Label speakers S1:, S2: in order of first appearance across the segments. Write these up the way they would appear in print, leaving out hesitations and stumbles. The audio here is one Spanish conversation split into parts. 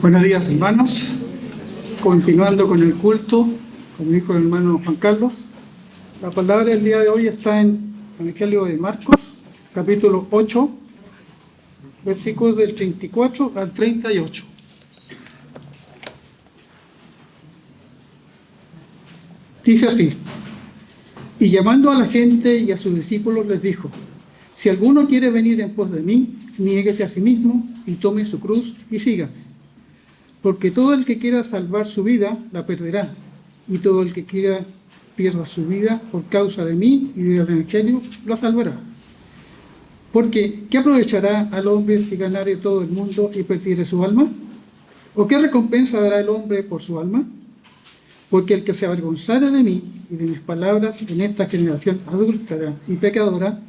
S1: Buenos días, hermanos. Continuando con el culto, como dijo el hermano Juan Carlos, la palabra del día de hoy está en el Evangelio de Marcos, capítulo 8, versículos del 34 al 38. Dice así: y llamando a la gente y a sus discípulos les dijo: si alguno quiere venir en pos de mí, niéguese a sí mismo y tome su cruz y sígame. Porque todo el que quiera salvar su vida, la perderá. Y todo el que quiera pierda su vida por causa de mí y del Evangelio, la salvará. Porque, ¿qué aprovechará al hombre si ganare todo el mundo y perdiere su alma? ¿O qué recompensa dará el hombre por su alma? Porque el que se avergonzare de mí y de mis palabras en esta generación adúltera y pecadora,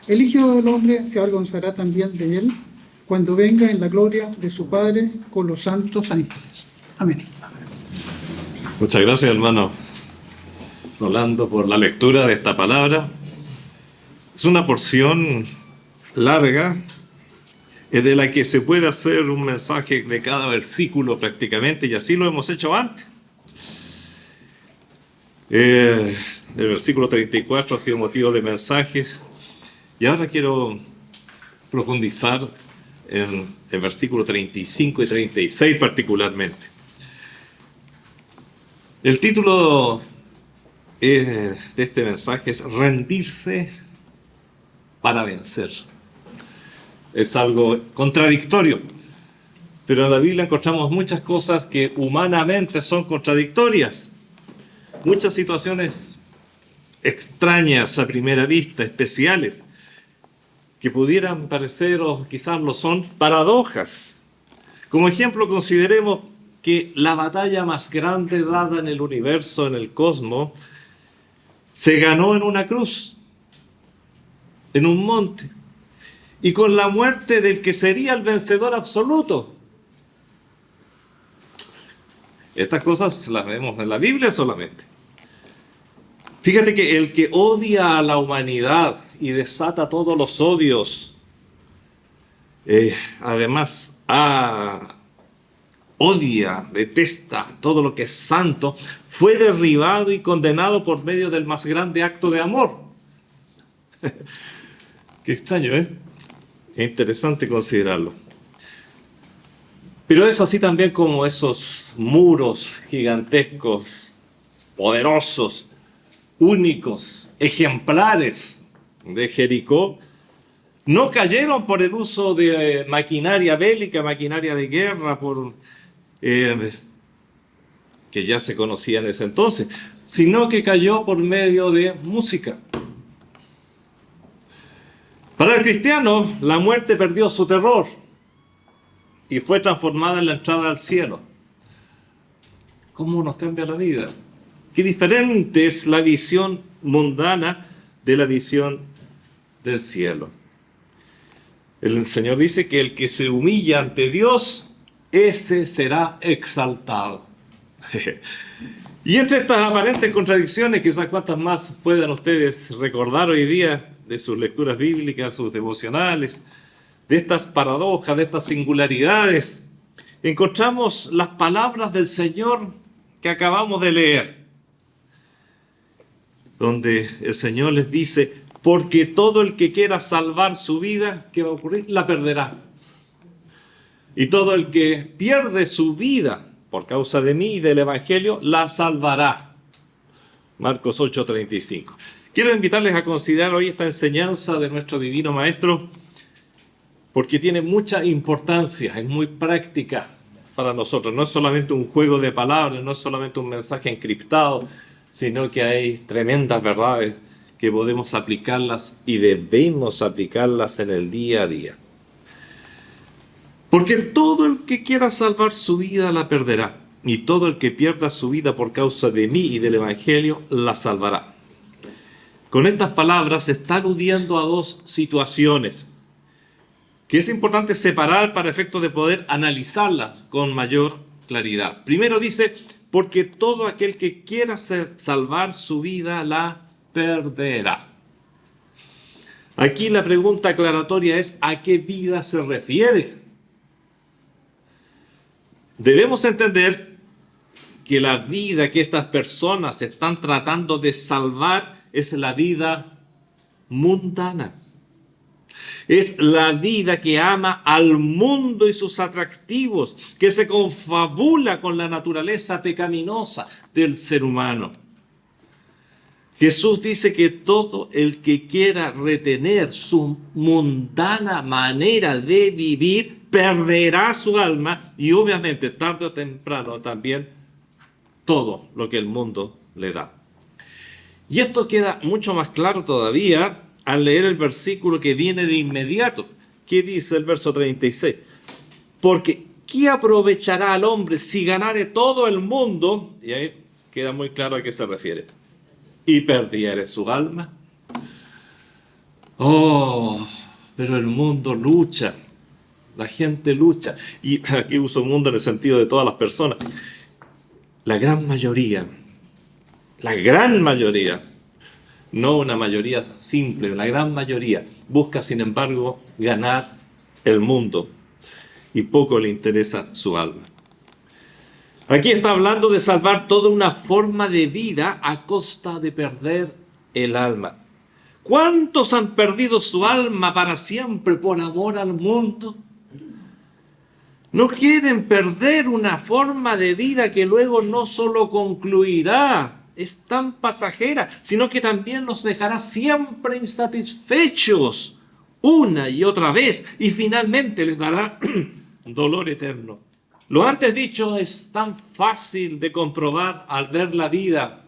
S1: el Hijo del Hombre se avergonzará también de él cuando venga en la gloria de su Padre con los santos ángeles. Amén.
S2: Muchas gracias, hermano Rolando, por la lectura de esta palabra. Es una porción larga, de la que se puede hacer un mensaje de cada versículo prácticamente, y así lo hemos hecho antes. El versículo 34 ha sido motivo de mensajes, y ahora quiero profundizar en el versículo 35 y 36 particularmente. El título de este mensaje es rendirse para vencer. Es algo contradictorio, pero en la Biblia encontramos muchas cosas que humanamente son contradictorias. Muchas situaciones extrañas a primera vista, especiales, que pudieran parecer, o quizás lo son, paradojas. Como ejemplo, consideremos que la batalla más grande dada en el universo, en el cosmos, se ganó en una cruz, en un monte, y con la muerte del que sería el vencedor absoluto. Estas cosas las vemos en la Biblia solamente. Fíjate que el que odia a la humanidad y desata todos los odios, además odia, detesta todo lo que es santo, fue derribado y condenado por medio del más grande acto de amor. Qué extraño, ¿eh? Es interesante considerarlo. Pero es así también como esos muros gigantescos, poderosos, únicos, ejemplares de Jericó, no cayeron por el uso de maquinaria bélica, maquinaria de guerra, que ya se conocía en ese entonces, sino que cayó por medio de música. Para el cristiano, la muerte perdió su terror y fue transformada en la entrada al cielo. ¿Cómo nos cambia la vida? Qué diferente es la visión mundana de la visión del cielo. El Señor dice que el que se humilla ante Dios, ese será exaltado. Y entre estas aparentes contradicciones, quizás cuántas más puedan ustedes recordar hoy día de sus lecturas bíblicas, sus devocionales, de estas paradojas, de estas singularidades, encontramos las palabras del Señor que acabamos de leer, donde el Señor les dice: porque todo el que quiera salvar su vida, ¿qué va a ocurrir? La perderá. Y todo el que pierde su vida por causa de mí y del Evangelio, la salvará. Marcos 8:35. Quiero invitarles a considerar hoy esta enseñanza de nuestro Divino Maestro, porque tiene mucha importancia, es muy práctica para nosotros. No es solamente un juego de palabras, no es solamente un mensaje encriptado, sino que hay tremendas verdades que podemos aplicarlas y debemos aplicarlas en el día a día. Porque todo el que quiera salvar su vida la perderá, y todo el que pierda su vida por causa de mí y del Evangelio la salvará. Con estas palabras se está aludiendo a dos situaciones que es importante separar para efecto de poder analizarlas con mayor claridad. Primero dice: porque todo aquel que quiera salvar su vida la perderá. Aquí la pregunta aclaratoria es: ¿a qué vida se refiere? Debemos entender que la vida que estas personas están tratando de salvar es la vida mundana. Es la vida que ama al mundo y sus atractivos, que se confabula con la naturaleza pecaminosa del ser humano. Jesús dice que todo el que quiera retener su mundana manera de vivir perderá su alma, y obviamente tarde o temprano también todo lo que el mundo le da. Y esto queda mucho más claro todavía al leer el versículo que viene de inmediato. ¿Qué dice el verso 36? Porque ¿qué aprovechará al hombre si ganare todo el mundo? Y ahí queda muy claro a qué se refiere. Y perdiere su alma. Oh, pero el mundo lucha. La gente lucha. Y aquí uso mundo en el sentido de todas las personas. La gran mayoría, no una mayoría simple, la gran mayoría busca, sin embargo, ganar el mundo y poco le interesa su alma. Aquí está hablando de salvar toda una forma de vida a costa de perder el alma. ¿Cuántos han perdido su alma para siempre por amor al mundo? No quieren perder una forma de vida que luego no solo concluirá, es tan pasajera, sino que también los dejará siempre insatisfechos una y otra vez, y finalmente les dará dolor eterno. Lo antes dicho es tan fácil de comprobar al ver la vida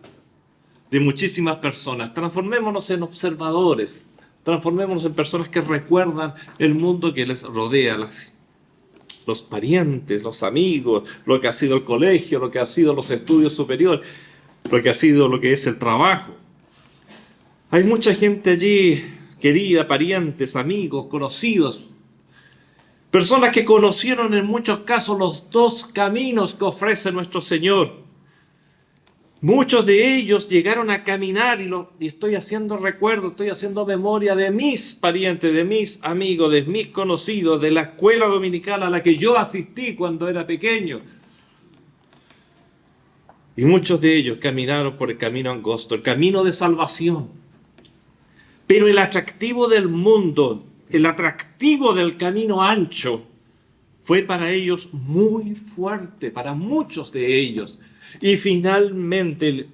S2: de muchísimas personas. Transformémonos en observadores, transformémonos en personas que recuerdan el mundo que les rodea, los parientes, los amigos, lo que ha sido el colegio, lo que ha sido los estudios superiores, lo que ha sido lo que es el trabajo. Hay mucha gente allí, querida, parientes, amigos, conocidos, personas que conocieron en muchos casos los dos caminos que ofrece nuestro Señor. Muchos de ellos llegaron a caminar y estoy haciendo recuerdo, estoy haciendo memoria de mis parientes, de mis amigos, de mis conocidos, de la escuela dominical a la que yo asistí cuando era pequeño. Y muchos de ellos caminaron por el camino angosto, el camino de salvación. Pero el atractivo del mundo, el atractivo del camino ancho, fue para ellos muy fuerte, para muchos de ellos. Y finalmente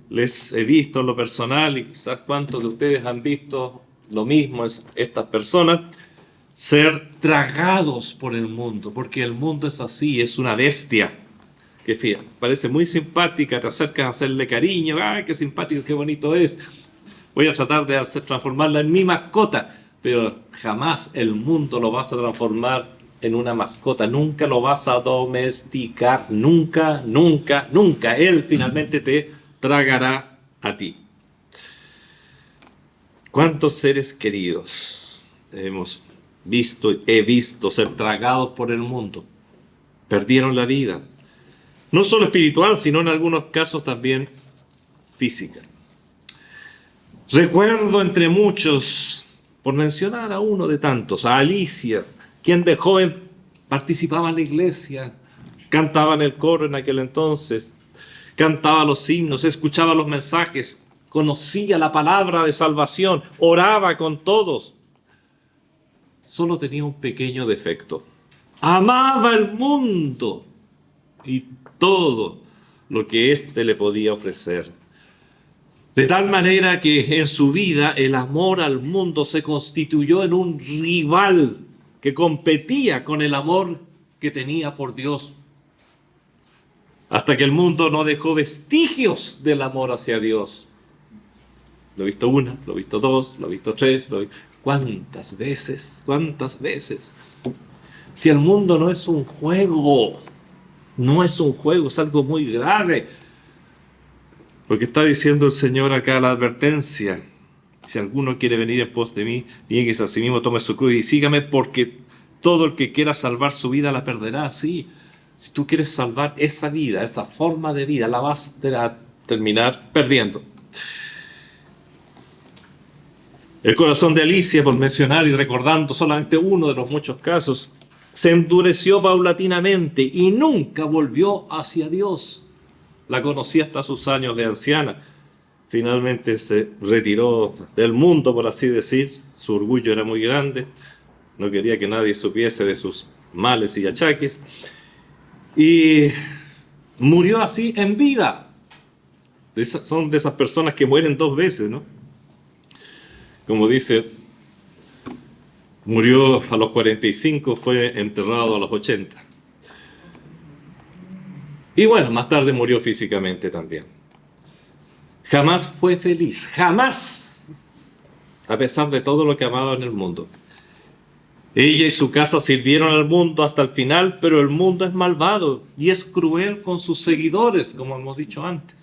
S2: les he visto en lo personal, y quizás cuántos de ustedes han visto lo mismo, estas personas, ser tragados por el mundo, porque el mundo es así, es una bestia, que fíjate, parece muy simpática, te acercas a hacerle cariño, ¡ay, qué simpático, qué bonito es! Voy a tratar de transformarla en mi mascota, pero jamás el mundo lo vas a transformar en una mascota, nunca lo vas a domesticar, nunca, nunca, nunca. Él finalmente te tragará a ti. ¿Cuántos seres queridos he visto ser tragados por el mundo? Perdieron la vida, no solo espiritual, sino en algunos casos también física. Recuerdo entre muchos, por mencionar a uno de tantos, a Alicia, quien de joven participaba en la iglesia, cantaba en el coro en aquel entonces, cantaba los himnos, escuchaba los mensajes, conocía la palabra de salvación, oraba con todos. Solo tenía un pequeño defecto. Amaba el mundo y todo lo que éste le podía ofrecer. De tal manera que en su vida el amor al mundo se constituyó en un rival que competía con el amor que tenía por Dios. Hasta que el mundo no dejó vestigios del amor hacia Dios. Lo he visto una, lo he visto dos, lo he visto tres, ¿cuántas veces? ¿Cuántas veces? Si el mundo no es un juego, es algo muy grave. Lo que está diciendo el Señor acá, la advertencia: si alguno quiere venir en pos de mí, niéguese a sí mismo, tome su cruz y sígame, porque todo el que quiera salvar su vida la perderá. Sí, si tú quieres salvar esa vida, esa forma de vida, la vas a terminar perdiendo. El corazón de Alicia, por mencionar y recordando solamente uno de los muchos casos, se endureció paulatinamente y nunca volvió hacia Dios. La conocí hasta sus años de anciana. Finalmente se retiró del mundo, por así decir. Su orgullo era muy grande. No quería que nadie supiese de sus males y achaques. Y murió así en vida. Son de esas personas que mueren dos veces, ¿no? Como dice, murió a los 45, fue enterrado a los 80. Y bueno, más tarde murió físicamente también. Jamás fue feliz, jamás, a pesar de todo lo que amaba en el mundo. Ella y su casa sirvieron al mundo hasta el final, pero el mundo es malvado y es cruel con sus seguidores, como hemos dicho antes.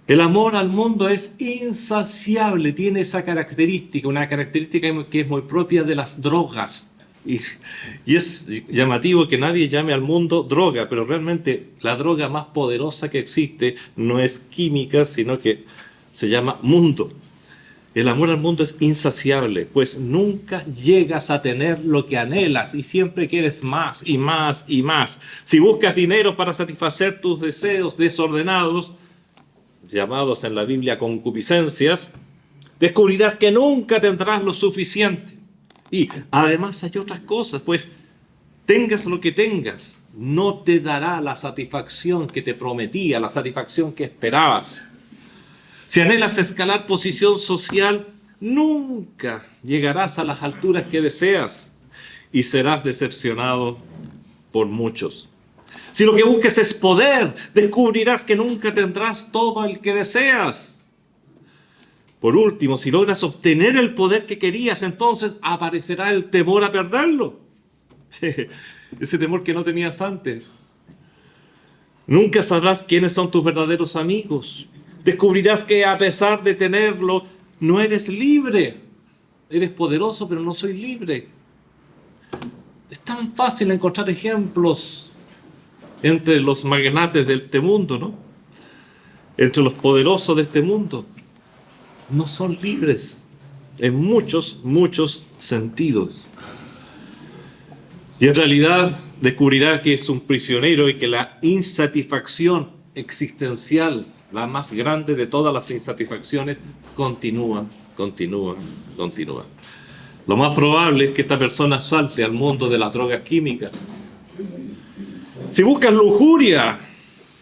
S2: El amor al mundo es insaciable, tiene esa característica, una característica que es muy propia de las drogas. Y es llamativo que nadie llame al mundo droga, pero realmente la droga más poderosa que existe no es química, sino que se llama mundo. El amor al mundo es insaciable, pues nunca llegas a tener lo que anhelas y siempre quieres más y más y más. Si buscas dinero para satisfacer tus deseos desordenados, llamados en la Biblia concupiscencias, descubrirás que nunca tendrás lo suficiente. Y además hay otras cosas, pues tengas lo que tengas, no te dará la satisfacción que te prometía, la satisfacción que esperabas. Si anhelas escalar posición social, nunca llegarás a las alturas que deseas y serás decepcionado por muchos. Si lo que busques es poder, descubrirás que nunca tendrás todo el que deseas. Por último, si logras obtener el poder que querías, entonces aparecerá el temor a perderlo. Ese temor que no tenías antes. Nunca sabrás quiénes son tus verdaderos amigos. Descubrirás que a pesar de tenerlo, no eres libre. Eres poderoso, pero no soy libre. Es tan fácil encontrar ejemplos entre los magnates de este mundo, ¿no? Entre los poderosos de este mundo. No son libres en muchos sentidos. Y en realidad descubrirá que es un prisionero y que la insatisfacción existencial, la más grande de todas las insatisfacciones, continúa. Lo más probable es que esta persona salte al mundo de las drogas químicas. Si buscas lujuria,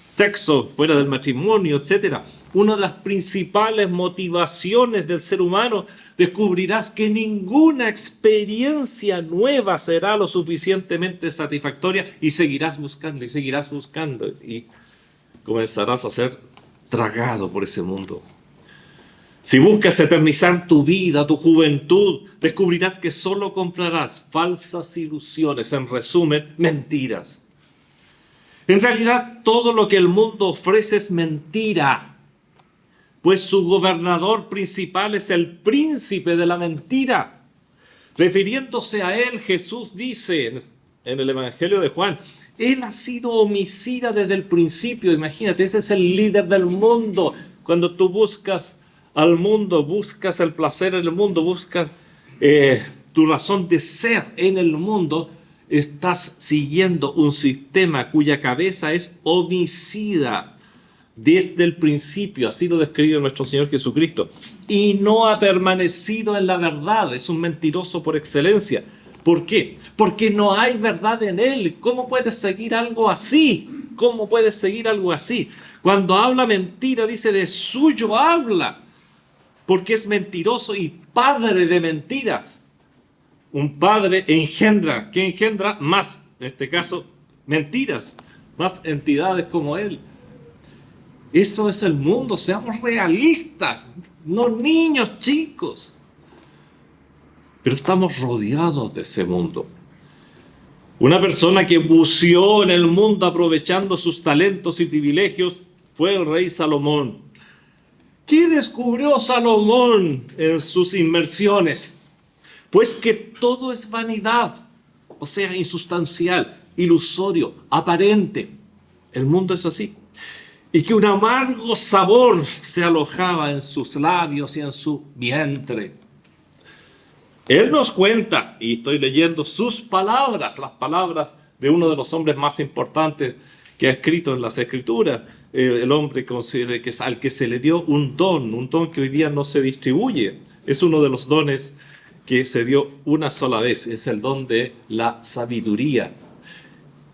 S2: sexo fuera del matrimonio, etc., una de las principales motivaciones del ser humano, descubrirás que ninguna experiencia nueva será lo suficientemente satisfactoria y seguirás buscando y comenzarás a ser tragado por ese mundo. Si buscas eternizar tu vida, tu juventud, descubrirás que solo comprarás falsas ilusiones, en resumen, mentiras. En realidad, todo lo que el mundo ofrece es mentira, pues su gobernador principal es el príncipe de la mentira. Refiriéndose a él, Jesús dice en el Evangelio de Juan, él ha sido homicida desde el principio. Imagínate, ese es el líder del mundo. Cuando tú buscas al mundo, buscas el placer en el mundo, buscas tu razón de ser en el mundo, estás siguiendo un sistema cuya cabeza es homicida desde el principio, así lo describe nuestro Señor Jesucristo, y no ha permanecido en la verdad, es un mentiroso por excelencia. ¿Por qué? Porque no hay verdad en él. ¿Cómo puedes seguir algo así? ¿Cómo puedes seguir algo así? Cuando habla mentira, dice de suyo habla, porque es mentiroso y padre de mentiras. Un padre engendra, ¿qué engendra? Más, en este caso, mentiras, más entidades como él. Eso es el mundo, seamos realistas, no niños chicos. Pero estamos rodeados de ese mundo. Una persona que buceó en el mundo aprovechando sus talentos y privilegios fue el rey Salomón. ¿Qué descubrió Salomón en sus inmersiones? Pues que todo es vanidad, o sea, insustancial, ilusorio, aparente. El mundo es así. y que un amargo sabor se alojaba en sus labios y en su vientre. Él nos cuenta, y estoy leyendo sus palabras, las palabras de uno de los hombres más importantes que ha escrito en las Escrituras, el hombre considera que es al que se le dio un don que hoy día no se distribuye. Es uno de los dones que se dio una sola vez, es el don de la sabiduría.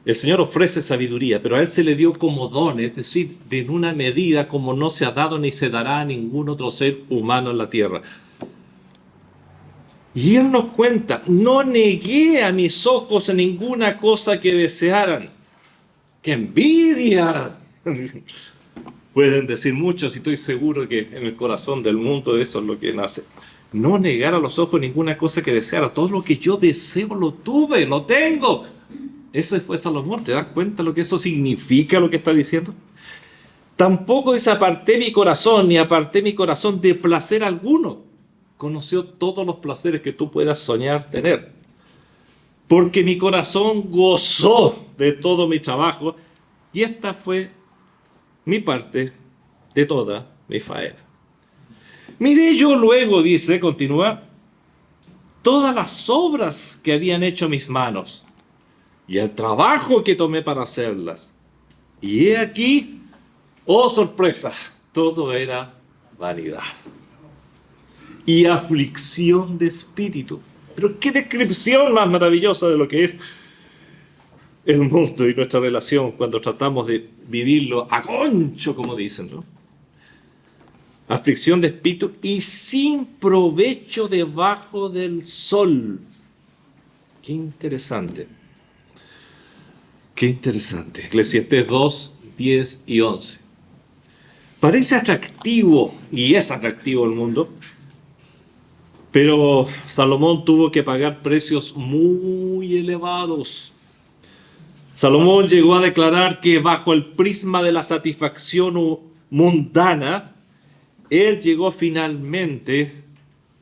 S2: El Señor ofrece sabiduría, pero a Él se le dio como don, es decir, en una medida como no se ha dado ni se dará a ningún otro ser humano en la tierra. Y Él nos cuenta, no negué a mis ojos ninguna cosa que desearan. ¡Qué envidia! Pueden decir muchos y estoy seguro que en el corazón del mundo eso es lo que nace. No negar a los ojos ninguna cosa que deseara. Todo lo que yo deseo lo tuve, lo tengo. Ese fue Salomón. ¿Te das cuenta lo que eso significa, lo que está diciendo? Tampoco dice aparté mi corazón, ni aparté mi corazón de placer alguno. Conoció todos los placeres que tú puedas soñar tener. Porque mi corazón gozó de todo mi trabajo y esta fue mi parte de toda mi faena. Miré yo luego, dice, continúa, todas las obras que habían hecho mis manos y el trabajo que tomé para hacerlas. Y he aquí, oh sorpresa, todo era vanidad y aflicción de espíritu. Pero qué descripción más maravillosa de lo que es el mundo y nuestra relación cuando tratamos de vivirlo a concho, como dicen, ¿no? Aflicción de espíritu y sin provecho debajo del sol. Qué interesante. Qué interesante. Eclesiastés 2, 10 y 11. Parece atractivo, y es atractivo el mundo, pero Salomón tuvo que pagar precios muy elevados. Salomón llegó a declarar que bajo el prisma de la satisfacción mundana, él llegó finalmente,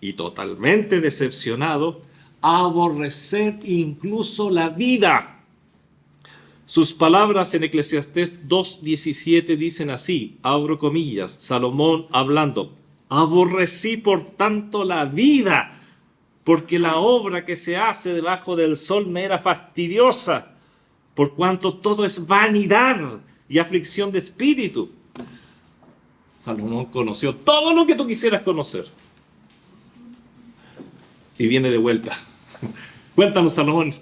S2: y totalmente decepcionado, a aborrecer incluso la vida. Sus palabras en Eclesiastés 2:17 dicen así, abro comillas, Salomón hablando, aborrecí por tanto la vida, porque la obra que se hace debajo del sol me era fastidiosa, por cuanto todo es vanidad y aflicción de espíritu. Salomón conoció todo lo que tú quisieras conocer. Y viene de vuelta. Cuéntanos, Salomón,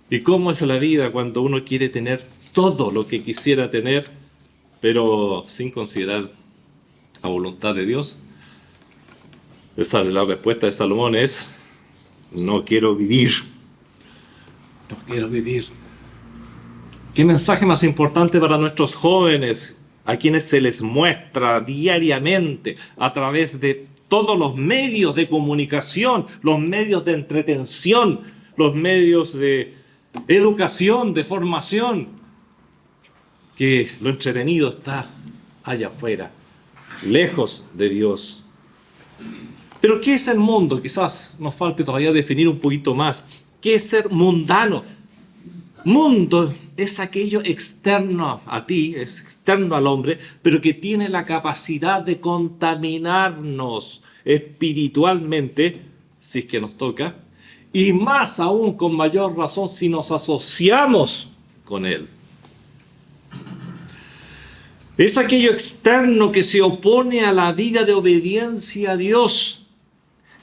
S2: ¿y cómo es la vida cuando uno quiere tener todo lo que quisiera tener, pero sin considerar la voluntad de Dios? La respuesta de Salomón es, no quiero vivir. No quiero vivir. ¿Qué mensaje más importante para nuestros jóvenes, a quienes se les muestra diariamente a través de todos los medios de comunicación, los medios de entretención, los medios de educación, de formación, que lo entretenido está allá afuera, lejos de Dios? Pero ¿qué es el mundo? Quizás nos falte todavía definir un poquito más. ¿Qué es ser mundano? Mundo es aquello externo a ti, es externo al hombre, pero que tiene la capacidad de contaminarnos espiritualmente, si es que nos toca, y más aún con mayor razón si nos asociamos con él. Es aquello externo que se opone a la vida de obediencia a Dios.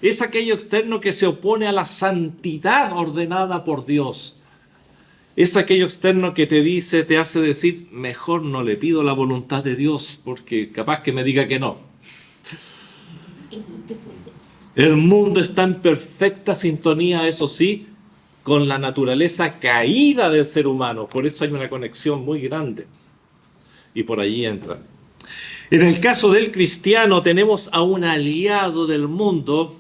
S2: Es aquello externo que se opone a la santidad ordenada por Dios. Es aquello externo que te dice, te hace decir, mejor no le pido la voluntad de Dios, porque capaz que me diga que no. El mundo está en perfecta sintonía, eso sí, con la naturaleza caída del ser humano. Por eso hay una conexión muy grande. Y por allí entra. En el caso del cristiano tenemos a un aliado del mundo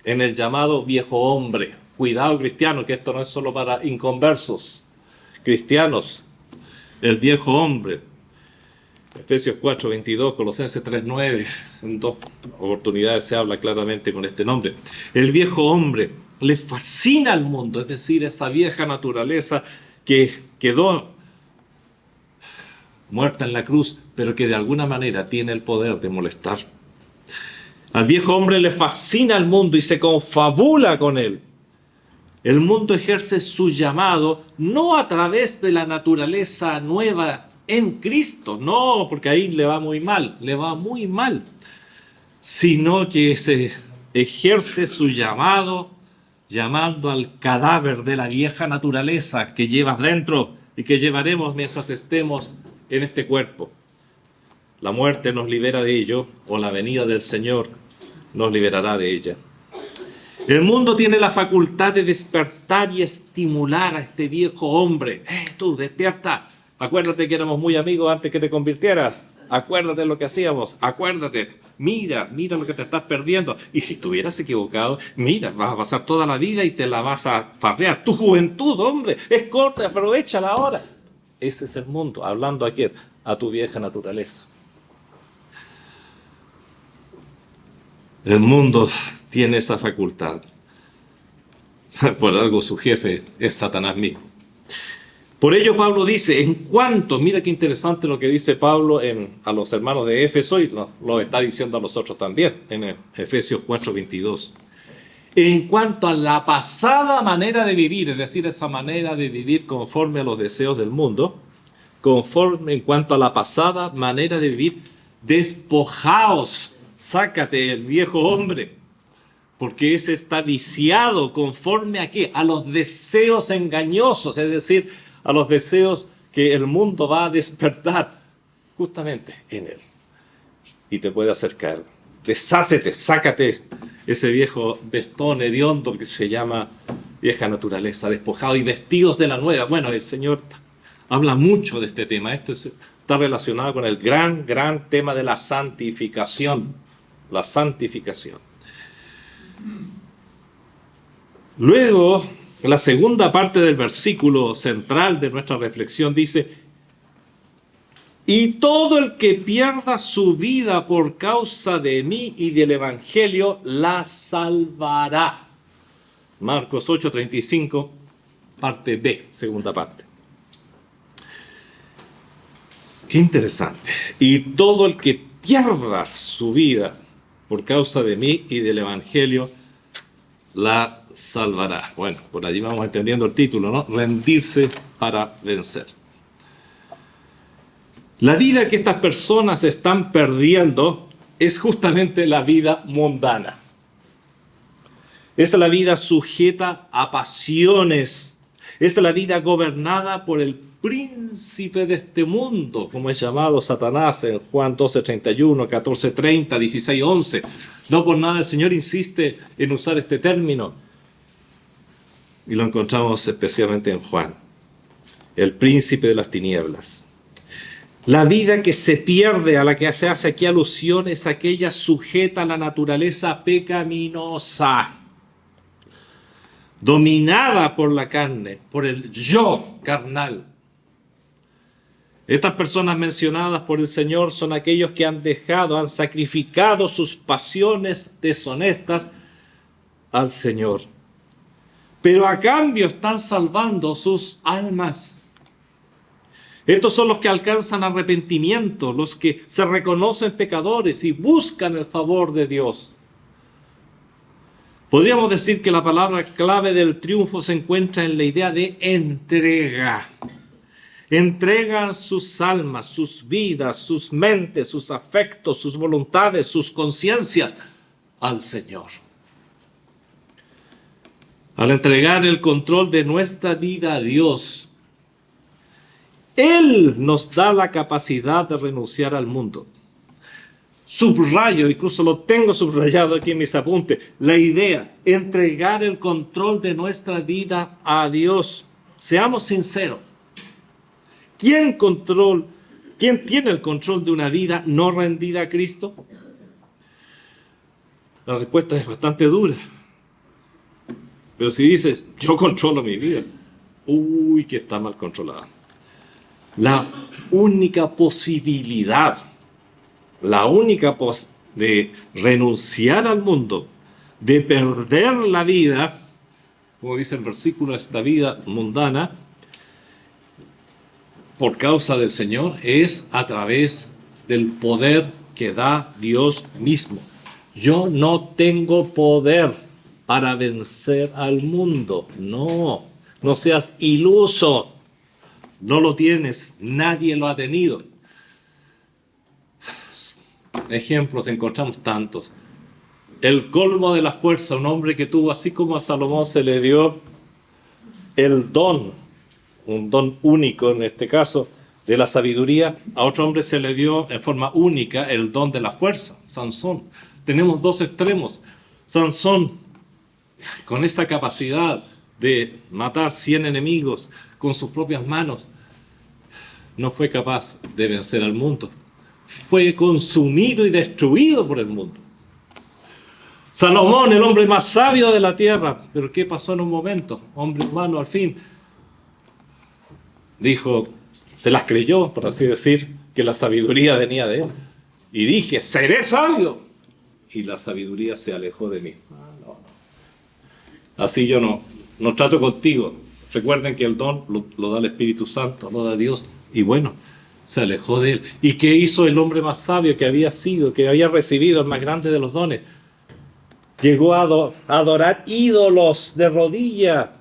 S2: en el llamado viejo hombre. Cuidado, cristiano, que esto no es solo para inconversos. Cristianos, el viejo hombre. Efesios 4:22, Colosenses 3:9. En 2 oportunidades se habla claramente con este nombre. El viejo hombre le fascina al mundo, es decir, esa vieja naturaleza que quedó muerta en la cruz, pero que de alguna manera tiene el poder de molestar. Al viejo hombre le fascina el mundo y se confabula con él. El mundo ejerce su llamado no a través de la naturaleza nueva en Cristo, no, porque ahí le va muy mal, sino que se ejerce su llamado llamando al cadáver de la vieja naturaleza que llevas dentro y que llevaremos mientras estemos en este cuerpo. La muerte nos libera de ello, o la venida del Señor nos liberará de ella. El mundo tiene la facultad de despertar y estimular a este viejo hombre. Tú, despierta. Acuérdate que éramos muy amigos antes que te convirtieras. Acuérdate de lo que hacíamos. Acuérdate. Mira lo que te estás perdiendo. Y si estuvieras equivocado, mira, vas a pasar toda la vida y te la vas a farrear. Tu juventud, hombre, es corta, aprovechala ahora. Ese es el mundo, hablando a quién, a tu vieja naturaleza. El mundo tiene esa facultad. Por algo su jefe es Satanás mismo. Por ello Pablo dice, en cuanto, mira qué interesante lo que dice Pablo a los hermanos de Éfeso, y lo está diciendo a nosotros también, en Efesios 4:22. En cuanto a la pasada manera de vivir, es decir, esa manera de vivir conforme a los deseos del mundo, en cuanto a la pasada manera de vivir, despojaos, sácate el viejo hombre, porque ese está viciado conforme a ¿qué? A los deseos engañosos, es decir, a los deseos que el mundo va a despertar justamente en él. Y te puede acercar. Deshácete, sácate ese viejo vestón hediondo que se llama vieja naturaleza, despojado y vestidos de la nueva. Bueno, el Señor habla mucho de este tema. Esto está relacionado con el gran tema de la santificación. La santificación. Luego, la segunda parte del versículo central de nuestra reflexión dice: y todo el que pierda su vida por causa de mí y del Evangelio, la salvará. Marcos 8:35, parte B, segunda parte. Qué interesante. Y todo el que pierda su vida por causa de mí y del Evangelio, la salvará. Bueno, por allí vamos entendiendo el título, ¿no? Rendirse para vencer. La vida que estas personas están perdiendo es justamente la vida mundana. Es la vida sujeta a pasiones. Es la vida gobernada por el príncipe de este mundo, como es llamado Satanás en Juan 12:31, 14:30, 16:11. No por nada el Señor insiste en usar este término. Y lo encontramos especialmente en Juan. El príncipe de las tinieblas. La vida que se pierde, a la que se hace aquí alusión, es aquella sujeta a la naturaleza pecaminosa, dominada por la carne, por el yo carnal. Estas personas mencionadas por el Señor son aquellos que han sacrificado sus pasiones deshonestas al Señor. Pero a cambio están salvando sus almas. Estos son los que alcanzan arrepentimiento, los que se reconocen pecadores y buscan el favor de Dios. Podríamos decir que la palabra clave del triunfo se encuentra en la idea de entrega. Entregan sus almas, sus vidas, sus mentes, sus afectos, sus voluntades, sus conciencias al Señor. Al entregar el control de nuestra vida a Dios, Él nos da la capacidad de renunciar al mundo. Subrayo, incluso lo tengo subrayado aquí en mis apuntes, la idea, entregar el control de nuestra vida a Dios. Seamos sinceros. ¿Quién tiene el control de una vida no rendida a Cristo? La respuesta es bastante dura. Pero si dices, yo controlo mi vida, que está mal controlada. La única posibilidad, de renunciar al mundo, de perder la vida, como dice el versículo, esta vida mundana, por causa del Señor es a través del poder que da Dios mismo. Yo no tengo poder para vencer al mundo. No, no seas iluso. No lo tienes, nadie lo ha tenido. Ejemplos encontramos tantos. El colmo de la fuerza, un hombre que tuvo, así como a Salomón se le dio el don, un don único en este caso, de la sabiduría, a otro hombre se le dio en forma única el don de la fuerza, Sansón. Tenemos dos extremos. Sansón, con esa capacidad de matar 100 enemigos con sus propias manos, no fue capaz de vencer al mundo. Fue consumido y destruido por el mundo. Salomón, el hombre más sabio de la tierra. Pero ¿qué pasó en un momento? Hombre humano, al fin, dijo, se las creyó, por así decir, que la sabiduría venía de él. Y dije, seré sabio. Y la sabiduría se alejó de mí. No. Así yo no trato contigo. Recuerden que el don lo da el Espíritu Santo, lo da Dios. Y bueno, se alejó de él. ¿Y qué hizo el hombre más sabio que había sido, que había recibido el más grande de los dones? Llegó a adorar ídolos de rodilla.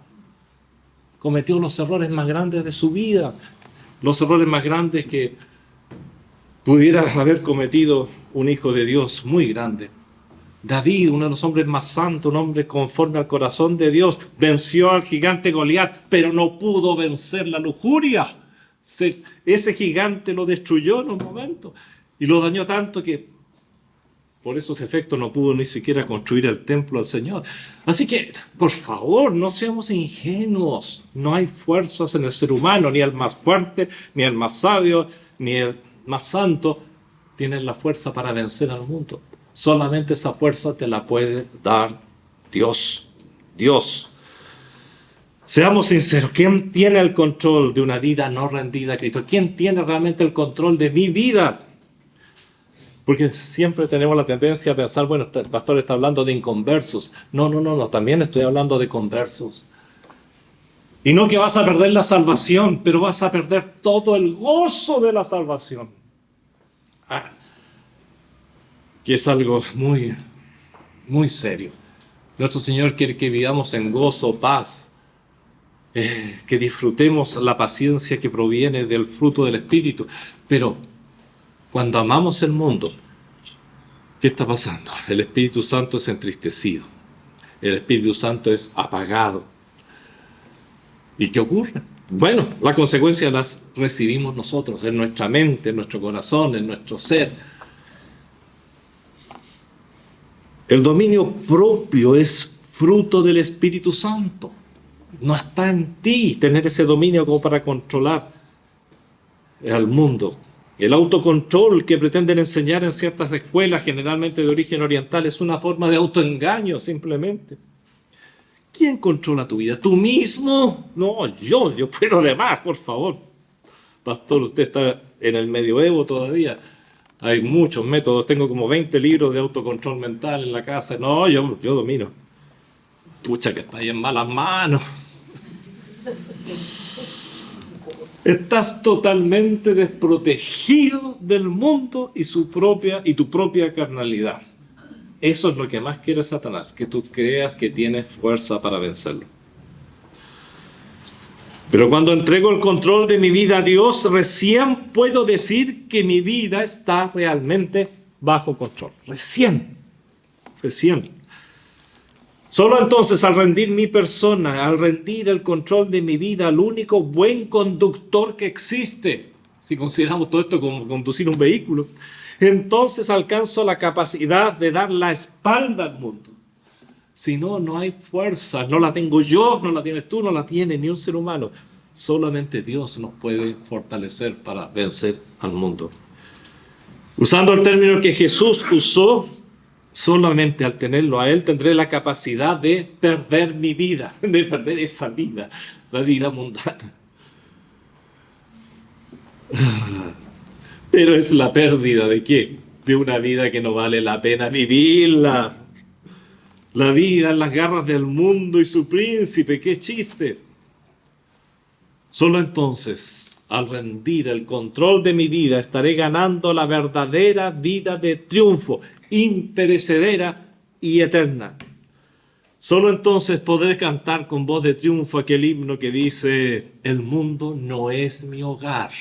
S2: Cometió los errores más grandes de su vida. Los errores más grandes que pudiera haber cometido un hijo de Dios muy grande. David, uno de los hombres más santos, un hombre conforme al corazón de Dios, venció al gigante Goliat, pero no pudo vencer la lujuria. Ese gigante lo destruyó en un momento y lo dañó tanto que por esos efectos no pudo ni siquiera construir el templo al Señor. Así que, por favor, no seamos ingenuos. No hay fuerzas en el ser humano, ni el más fuerte, ni el más sabio, ni el más santo tienen la fuerza para vencer al mundo. Solamente esa fuerza te la puede dar Dios. Dios. Seamos sinceros, ¿quién tiene el control de una vida no rendida a Cristo? ¿Quién tiene realmente el control de mi vida? Porque siempre tenemos la tendencia a pensar, bueno, el pastor está hablando de inconversos. No, también estoy hablando de conversos. Y no que vas a perder la salvación, pero vas a perder todo el gozo de la salvación. Que es algo muy, muy serio. Nuestro Señor quiere que vivamos en gozo, paz, que disfrutemos la paciencia que proviene del fruto del Espíritu. Pero cuando amamos el mundo, ¿qué está pasando? El Espíritu Santo es entristecido. El Espíritu Santo es apagado. ¿Y qué ocurre? Bueno, las consecuencias las recibimos nosotros, en nuestra mente, en nuestro corazón, en nuestro ser. El dominio propio es fruto del Espíritu Santo. No está en ti tener ese dominio como para controlar al mundo. El autocontrol que pretenden enseñar en ciertas escuelas, generalmente de origen oriental, es una forma de autoengaño, simplemente. ¿Quién controla tu vida? ¿Tú mismo? No, yo puedo de más, por favor. Pastor, usted está en el medioevo todavía. Hay muchos métodos, tengo como 20 libros de autocontrol mental en la casa. No, yo domino. Pucha, que está ahí en malas manos. Estás totalmente desprotegido del mundo y tu propia carnalidad. Eso es lo que más quiere Satanás, que tú creas que tienes fuerza para vencerlo. Pero cuando entrego el control de mi vida a Dios, recién puedo decir que mi vida está realmente bajo control. Recién. Solo entonces, al rendir mi persona, al rendir el control de mi vida al único buen conductor que existe, si consideramos todo esto como conducir un vehículo, entonces alcanzo la capacidad de dar la espalda al mundo. Si no, no hay fuerza, no la tengo yo, no la tienes tú, no la tiene ni un ser humano. Solamente Dios nos puede fortalecer para vencer al mundo. Usando el término que Jesús usó, solamente al tenerlo a Él tendré la capacidad de perder mi vida, de perder esa vida, la vida mundana. Pero es la pérdida ¿de qué? De una vida que no vale la pena vivirla. La vida en las garras del mundo y su príncipe, qué chiste. Solo entonces, al rendir el control de mi vida, estaré ganando la verdadera vida de triunfo, imperecedera y eterna. Solo entonces podré cantar con voz de triunfo aquel himno que dice: el mundo no es mi hogar.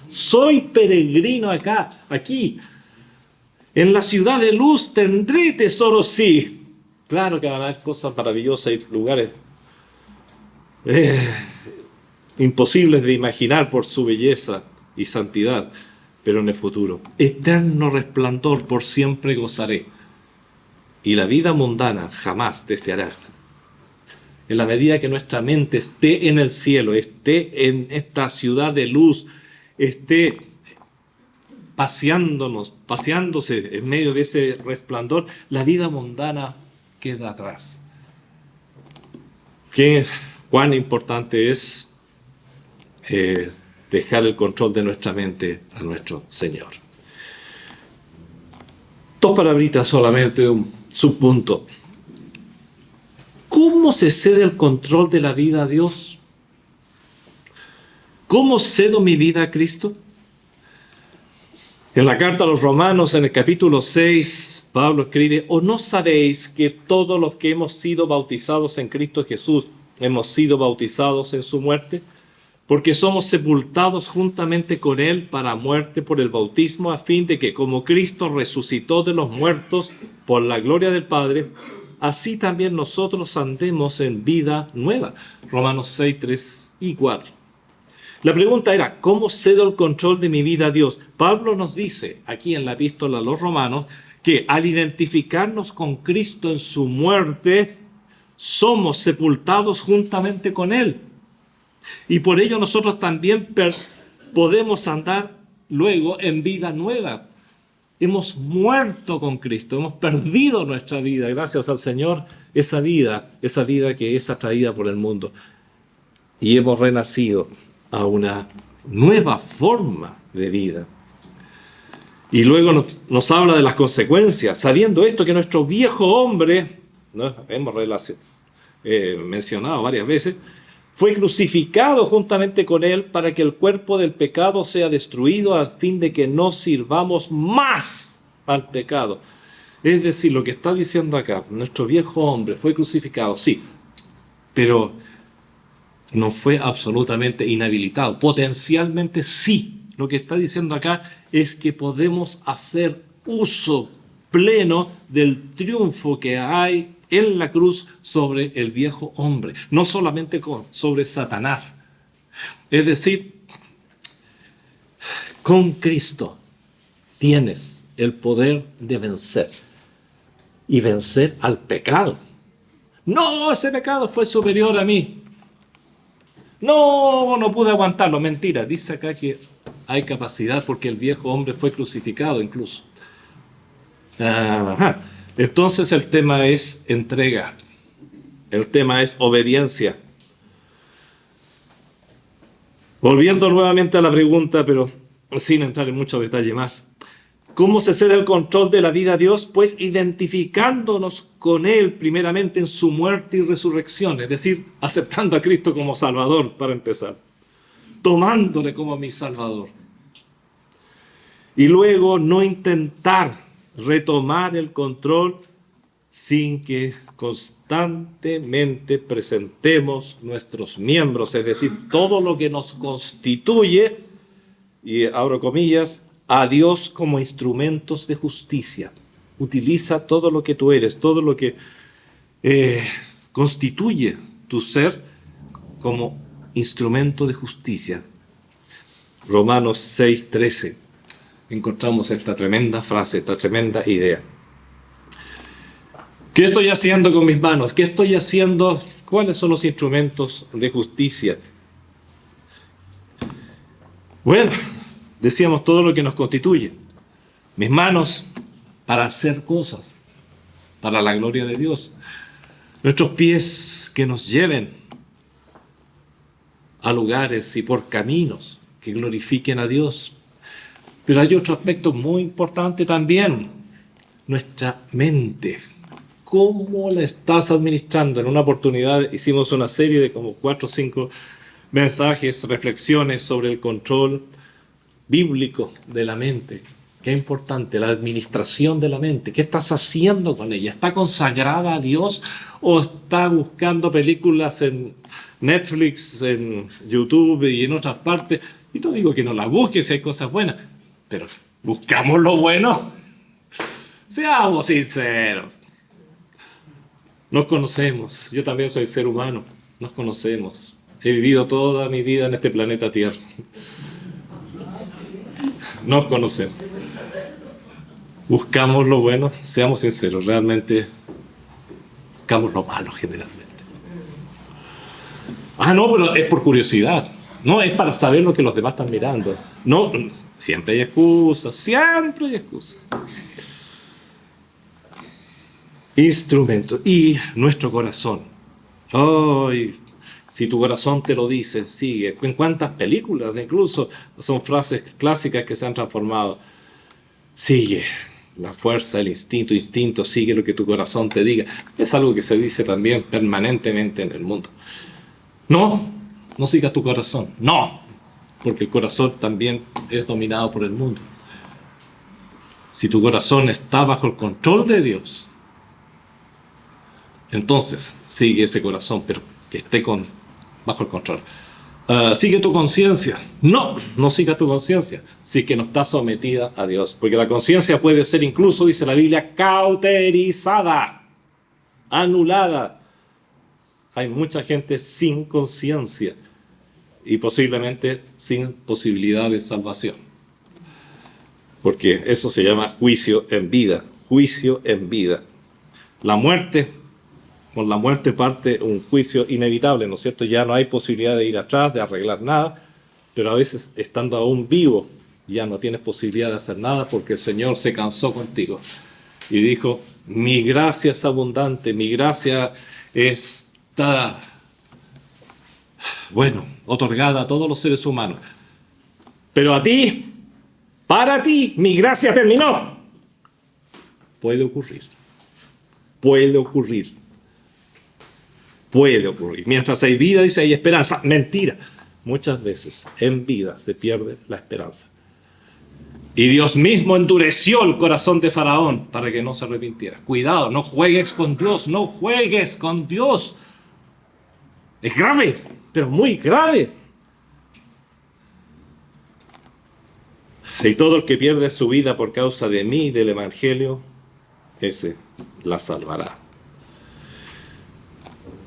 S2: Soy peregrino aquí. En la ciudad de luz tendré tesoro, sí. Claro que van a haber cosas maravillosas y lugares imposibles de imaginar por su belleza y santidad, pero en el futuro, eterno resplandor por siempre gozaré. Y la vida mundana jamás deseará. En la medida que nuestra mente esté en el cielo, esté en esta ciudad de luz, esté paseándose en medio de ese resplandor, la vida mundana queda atrás. Cuán importante es dejar el control de nuestra mente a nuestro Señor. Dos palabritas solamente, un subpunto. ¿Cómo se cede el control de la vida a Dios? ¿Cómo cedo mi vida a Cristo? En la carta a los Romanos, en el capítulo 6, Pablo escribe: ¿o no sabéis que todos los que hemos sido bautizados en Cristo Jesús hemos sido bautizados en su muerte? Porque somos sepultados juntamente con Él para muerte por el bautismo, a fin de que, como Cristo resucitó de los muertos por la gloria del Padre, así también nosotros andemos en vida nueva. Romanos 6, 3 y 4. La pregunta era: ¿cómo cedo el control de mi vida a Dios? Pablo nos dice aquí en la epístola a los Romanos que al identificarnos con Cristo en su muerte, somos sepultados juntamente con Él. Y por ello nosotros también podemos andar luego en vida nueva. Hemos muerto con Cristo, hemos perdido nuestra vida, gracias al Señor, esa vida que es atraída por el mundo. Y hemos renacido a una nueva forma de vida. Y luego nos habla de las consecuencias, sabiendo esto, que nuestro viejo hombre, ¿no? Hemos mencionado varias veces, fue crucificado juntamente con Él para que el cuerpo del pecado sea destruido, a fin de que no sirvamos más al pecado. Es decir, lo que está diciendo acá, nuestro viejo hombre fue crucificado, sí, pero no fue absolutamente inhabilitado. Potencialmente sí. Lo que está diciendo acá es que podemos hacer uso pleno del triunfo que hay en la cruz sobre el viejo hombre, no solamente sobre Satanás. Es decir, con Cristo tienes el poder de vencer y vencer al pecado. No, ese pecado fue superior a mí. No pude aguantarlo. Mentira, dice acá que hay capacidad porque el viejo hombre fue crucificado incluso. Ajá. Entonces el tema es entrega, el tema es obediencia. Volviendo nuevamente a la pregunta, pero sin entrar en mucho detalle más. ¿Cómo se cede el control de la vida a Dios? Pues identificándonos con Él primeramente en su muerte y resurrección, es decir, aceptando a Cristo como Salvador para empezar, tomándole como mi Salvador. Y luego no intentar retomar el control sin que constantemente presentemos nuestros miembros, es decir, todo lo que nos constituye, y abro comillas, a Dios como instrumentos de justicia. Utiliza todo lo que tú eres, todo lo que constituye tu ser como instrumento de justicia. Romanos 6:13. Encontramos esta tremenda frase, esta tremenda idea. ¿Qué estoy haciendo con mis manos? ¿Qué estoy haciendo? ¿Cuáles son los instrumentos de justicia? Bueno, decíamos todo lo que nos constituye. Mis manos para hacer cosas, para la gloria de Dios. Nuestros pies que nos lleven a lugares y por caminos que glorifiquen a Dios. Pero hay otro aspecto muy importante también, nuestra mente. ¿Cómo la estás administrando? En una oportunidad hicimos una serie de como 4 o 5 mensajes, reflexiones sobre el control bíblico de la mente. Qué importante, la administración de la mente. ¿Qué estás haciendo con ella? ¿Está consagrada a Dios o está buscando películas en Netflix, en YouTube y en otras partes? Y no digo que no la busques si hay cosas buenas, pero buscamos lo bueno. Seamos sinceros. Nos conocemos. Yo también soy ser humano. Nos conocemos. He vivido toda mi vida en este planeta Tierra. Nos conocemos. Buscamos lo bueno, seamos sinceros, realmente buscamos lo malo generalmente. No, pero es por curiosidad, no es para saber lo que los demás están mirando. No, siempre hay excusas, siempre hay excusas. Instrumento y nuestro corazón. Ay, si tu corazón te lo dice, sigue. ¿En cuántas películas incluso son frases clásicas que se han transformado? Sigue. La fuerza, el instinto, sigue lo que tu corazón te diga. Es algo que se dice también permanentemente en el mundo. No sigas tu corazón. No, porque el corazón también es dominado por el mundo. Si tu corazón está bajo el control de Dios, entonces sigue ese corazón, pero que esté bajo el control. Sigue tu conciencia. No siga tu conciencia si que no está sometida a Dios. Porque la conciencia puede ser incluso, dice la Biblia, cauterizada, anulada. Hay mucha gente sin conciencia y posiblemente sin posibilidad de salvación. Porque eso se llama juicio en vida. Juicio en vida. La muerte. Con la muerte parte un juicio inevitable, ¿no es cierto? Ya no hay posibilidad de ir atrás, de arreglar nada, pero a veces, estando aún vivo, ya no tienes posibilidad de hacer nada porque el Señor se cansó contigo y dijo, mi gracia es abundante, mi gracia está, otorgada a todos los seres humanos. Pero a ti, para ti, mi gracia terminó. Puede ocurrir. Mientras hay vida, dice, hay esperanza. Mentira. Muchas veces en vida se pierde la esperanza. Y Dios mismo endureció el corazón de Faraón para que no se arrepintiera. Cuidado, no juegues con Dios, no juegues con Dios. Es grave, pero muy grave. Y todo el que pierde su vida por causa de mí y del Evangelio, ese la salvará.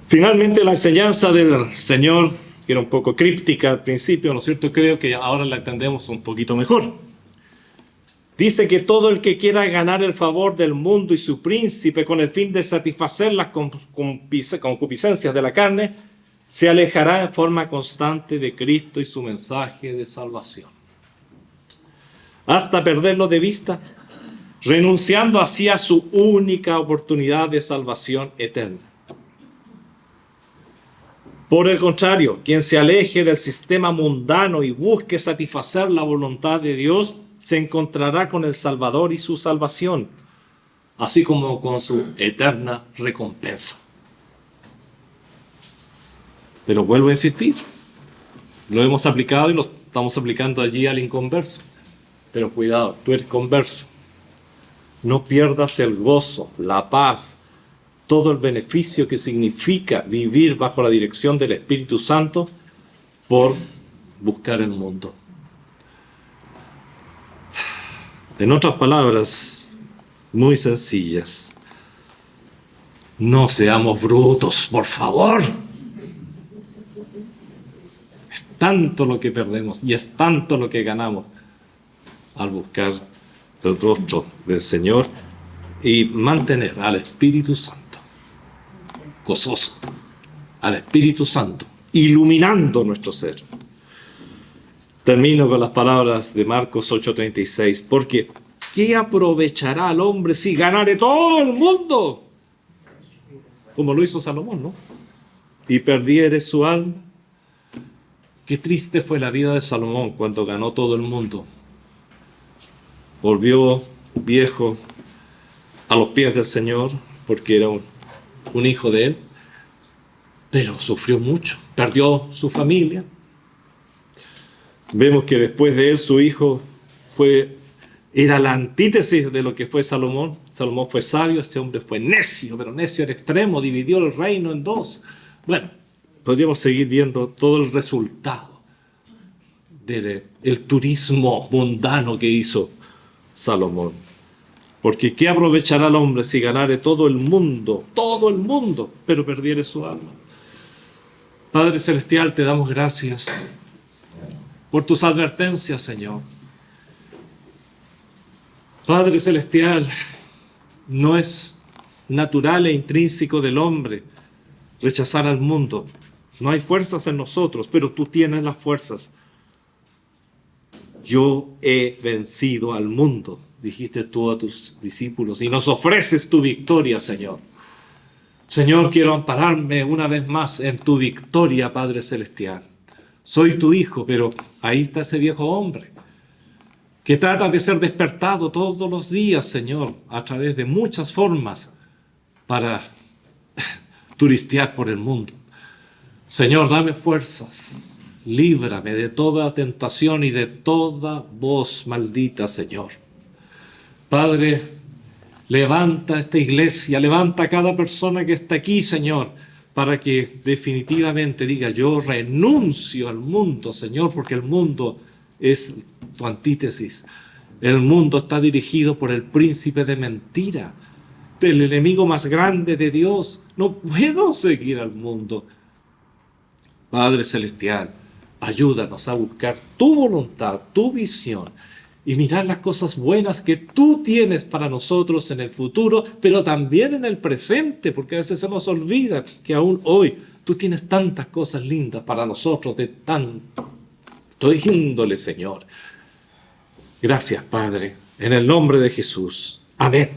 S2: Finalmente, la enseñanza del Señor, que era un poco críptica al principio, ¿no es cierto? Creo que ahora la entendemos un poquito mejor. Dice que todo el que quiera ganar el favor del mundo y su príncipe con el fin de satisfacer las concupiscencias de la carne, se alejará en forma constante de Cristo y su mensaje de salvación. Hasta perderlo de vista, renunciando así a su única oportunidad de salvación eterna. Por el contrario, quien se aleje del sistema mundano y busque satisfacer la voluntad de Dios, se encontrará con el Salvador y su salvación, así como con su eterna recompensa. Pero vuelvo a insistir, lo hemos aplicado y lo estamos aplicando allí al inconverso. Pero cuidado, tú eres converso. No pierdas el gozo, la paz, todo el beneficio que significa vivir bajo la dirección del Espíritu Santo por buscar el mundo. En otras palabras, muy sencillas, no seamos brutos, por favor. Es tanto lo que perdemos y es tanto lo que ganamos al buscar el rostro del Señor y mantener al Espíritu Santo gozoso, al Espíritu Santo iluminando nuestro ser. Termino con las palabras de Marcos 8:36, porque ¿qué aprovechará al hombre si ganare todo el mundo? Como lo hizo Salomón, ¿no? Y perdiere su alma. Qué triste fue la vida de Salomón cuando ganó todo el mundo. Volvió viejo a los pies del Señor, porque era un hijo de él, pero sufrió mucho, perdió su familia, Vemos que después de él su hijo era la antítesis de lo que fue Salomón. Salomón fue sabio, este hombre fue necio, pero necio en extremo, dividió el reino en dos. Bueno, podríamos seguir viendo todo el resultado del turismo mundano que hizo Salomón. Porque ¿qué aprovechará el hombre si ganare todo el mundo, pero perdiere su alma? Padre Celestial, te damos gracias por tus advertencias, Señor. Padre Celestial, no es natural e intrínseco del hombre rechazar al mundo. No hay fuerzas en nosotros, pero tú tienes las fuerzas. Yo he vencido al mundo, dijiste tú a tus discípulos, y nos ofreces tu victoria, Señor. Señor, quiero ampararme una vez más en tu victoria, Padre Celestial. Soy tu hijo, pero ahí está ese viejo hombre que trata de ser despertado todos los días, Señor, a través de muchas formas para turistear por el mundo. Señor, dame fuerzas, líbrame de toda tentación y de toda voz maldita, Señor. Padre, levanta esta iglesia, levanta a cada persona que está aquí, Señor, para que definitivamente diga: yo renuncio al mundo, Señor, porque el mundo es tu antítesis. El mundo está dirigido por el príncipe de mentira, el enemigo más grande de Dios. No puedo seguir al mundo. Padre Celestial, ayúdanos a buscar tu voluntad, tu visión, y mirar las cosas buenas que tú tienes para nosotros en el futuro, pero también en el presente, porque a veces se nos olvida que aún hoy tú tienes tantas cosas lindas para nosotros, de tanto índole, Señor. Gracias, Padre, en el nombre de Jesús. Amén.